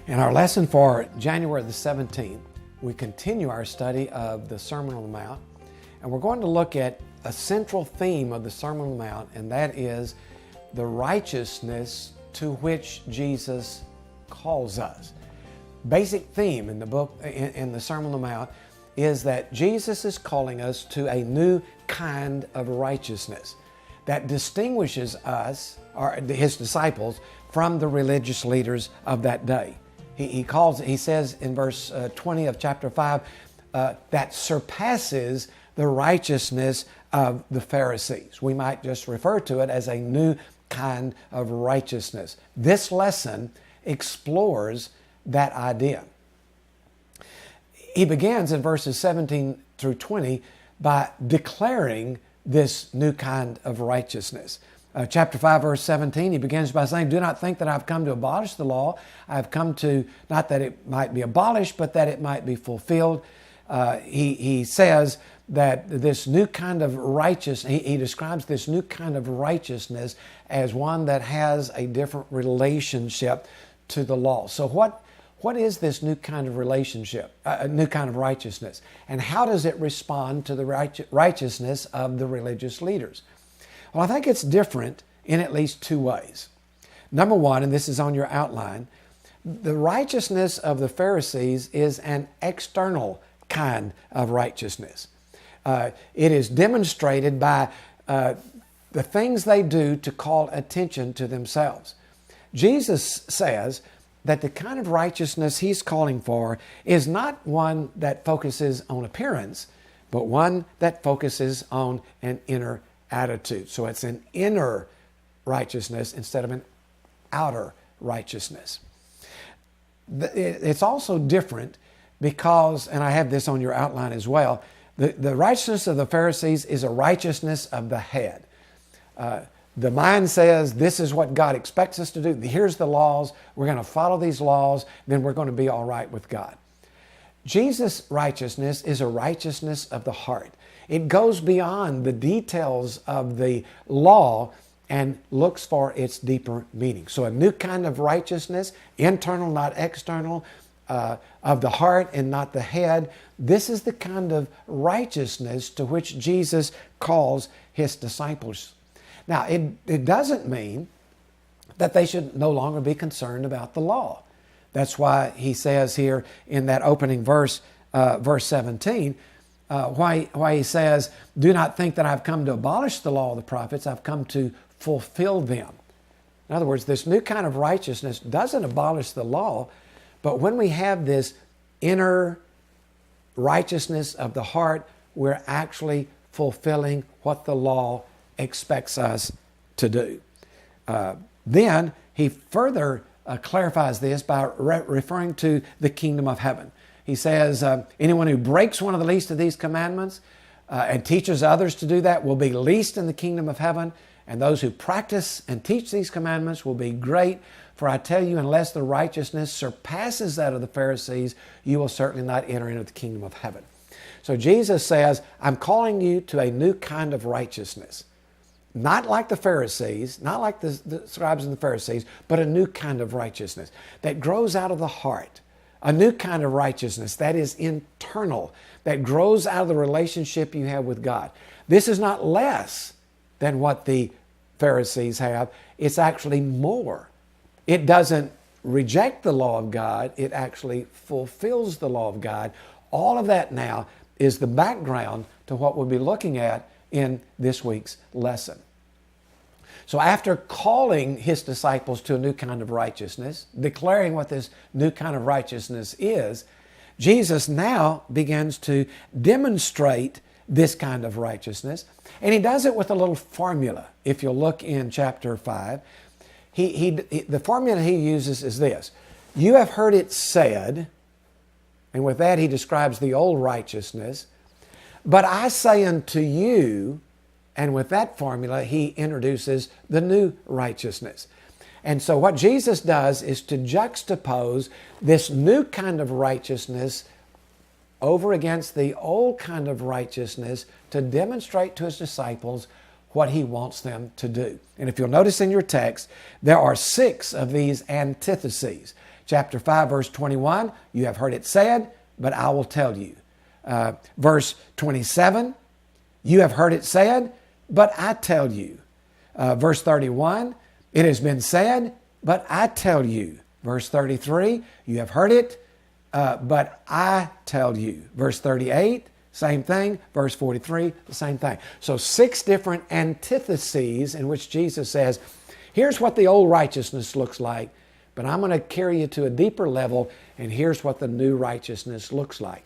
In our lesson for January the 17th, we continue our study of the Sermon on the Mount, and we're going to look at a central theme of the Sermon on the Mount, and that is the righteousness to which Jesus calls us. Basic theme in the book, in the Sermon on the Mount, is that Jesus is calling us to a new kind of righteousness that distinguishes us, or his disciples, from the religious leaders of that day. He says in verse 20 of chapter 5, that surpasses the righteousness of the Pharisees. We might just refer to it as a new kind of righteousness. This lesson explores that idea. He begins in verses 17 through 20 by declaring this new kind of righteousness. Chapter 5, verse 17, he begins by saying, "Do not think that I've come to abolish the law. I've come to, not that it might be abolished, but that it might be fulfilled." He says that this new kind of righteousness, he describes this new kind of righteousness as one that has a different relationship to the law. So what is this new kind of relationship, a new kind of righteousness? And how does it respond to the righteousness of the religious leaders? Well, I think it's different in at least two ways. Number one, and this is on your outline, the righteousness of the Pharisees is an external kind of righteousness. It is demonstrated by the things they do to call attention to themselves. Jesus says that the kind of righteousness he's calling for is not one that focuses on appearance, but one that focuses on an inner attitude. So it's an inner righteousness instead of an outer righteousness. It's also different because, and I have this on your outline as well, the righteousness of the Pharisees is a righteousness of the head. The mind says, this is what God expects us to do. Here's the laws. We're going to follow these laws. Then we're going to be all right with God. Jesus' righteousness is a righteousness of the heart. It goes beyond the details of the law and looks for its deeper meaning. So a new kind of righteousness, internal, not external, of the heart and not the head. This is the kind of righteousness to which Jesus calls his disciples. Now, it doesn't mean that they should no longer be concerned about the law. That's why he says here in that opening verse, verse 17, why he says, "Do not think that I've come to abolish the law of the prophets. I've come to fulfill them." In other words, this new kind of righteousness doesn't abolish the law, but when we have this inner righteousness of the heart, we're actually fulfilling what the law expects us to do. Then he further clarifies this by referring to the kingdom of heaven. He says, anyone who breaks one of the least of these commandments and teaches others to do that will be least in the kingdom of heaven, and those who practice and teach these commandments will be great. For I tell you, unless the righteousness surpasses that of the Pharisees, you will certainly not enter into the kingdom of heaven. So Jesus says, I'm calling you to a new kind of righteousness. Not like the Pharisees, not like the scribes and the Pharisees, but a new kind of righteousness that grows out of the heart. A new kind of righteousness that is internal, that grows out of the relationship you have with God. This is not less than what the Pharisees have. It's actually more. It doesn't reject the law of God. It actually fulfills the law of God. All of that now is the background to what we'll be looking at in this week's lesson. So after calling his disciples to a new kind of righteousness, declaring what this new kind of righteousness is, Jesus now begins to demonstrate this kind of righteousness. And he does it with a little formula. If you'll look in chapter 5, the formula he uses is this. You have heard it said, and with that he describes the old righteousness, but I say unto you, and with that formula, he introduces the new righteousness. And so what Jesus does is to juxtapose this new kind of righteousness over against the old kind of righteousness to demonstrate to his disciples what he wants them to do. And if you'll notice in your text, there are 6 of these antitheses. Chapter 5, verse 21, you have heard it said, but I will tell you. Verse 27, you have heard it said, but I tell you. Verse 31, it has been said, but I tell you. Verse 33, you have heard it, but I tell you. Verse 38, same thing. Verse 43, the same thing. So 6 different antitheses in which Jesus says, here's what the old righteousness looks like, but I'm going to carry you to a deeper level, and here's what the new righteousness looks like.